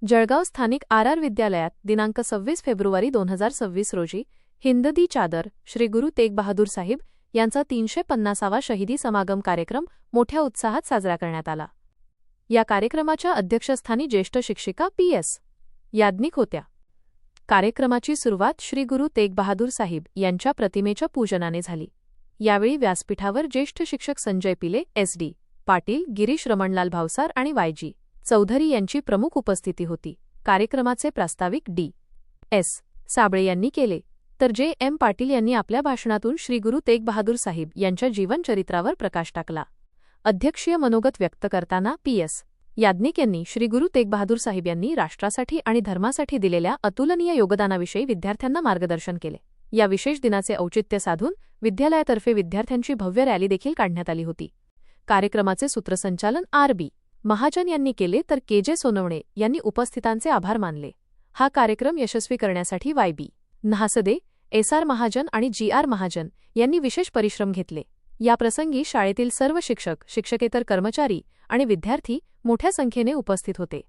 जळगाव स्थानिक आर विद्यालयात दिनांक 26 फेब्रुवारी 2026 रोजी हिंददी चादर श्री गुरु तेग बहादूर साहिब यांचा 350वा शहीदी समागम कार्यक्रम मोठ्या उत्साहात साजरा करण्यात आला। या कार्यक्रमाच्या अध्यक्षस्थानी ज्येष्ठ शिक्षिका पी.एस. याज्ञिक होत्या। कार्यक्रमाची सुरुवात श्री गुरु तेग बहादूर साहिब यांच्या प्रतिमेच्या पूजनाने झाली। यावेळी व्यासपीठावर ज्येष्ठ शिक्षक संजय पिले, एस.डी. पाटील, गिरीश रमणलाल भावसार आणि वाय.जी. चौधरी यांची प्रमुख उपस्थिती होती। कार्यक्रमाचे प्रास्ताविक डी.एस. साबळे यांनी केले, तर जे.एम. पाटील यांनी आपल्या भाषणातून श्री गुरु तेग बहादूर साहिब यांच्या जीवनचरित्रावर प्रकाश टाकला। अध्यक्षीय मनोगत व्यक्त करताना पी.एस. याज्ञिक यांनी श्री गुरु तेग बहादूर साहिब यांनी राष्ट्रासाठी आणि धर्मासाठी दिलेल्या अतुलनीय योगदानाविषयी विद्यार्थ्यांना मार्गदर्शन केले। या विशेष दिनाचे औचित्य साधून विद्यालयातर्फे विद्यार्थ्यांची भव्य रॅली देखील काढण्यात आली होती। कार्यक्रमाचे सूत्रसंचालन आर.बी. महाजन यांनी केले, तर के.जे. सोनवणे यांनी उपस्थितांचे आभार मानले। हा कार्यक्रम यशस्वी करण्यासाठी वाय.बी. न्हासदे, एस.आर. महाजन आणि जी.आर. महाजन यांनी विशेष परिश्रम घेतले। या प्रसंगी शाळेतील सर्व शिक्षक, शिक्षकेतर कर्मचारी आणि विद्यार्थी मोठ्या संख्येने उपस्थित होते।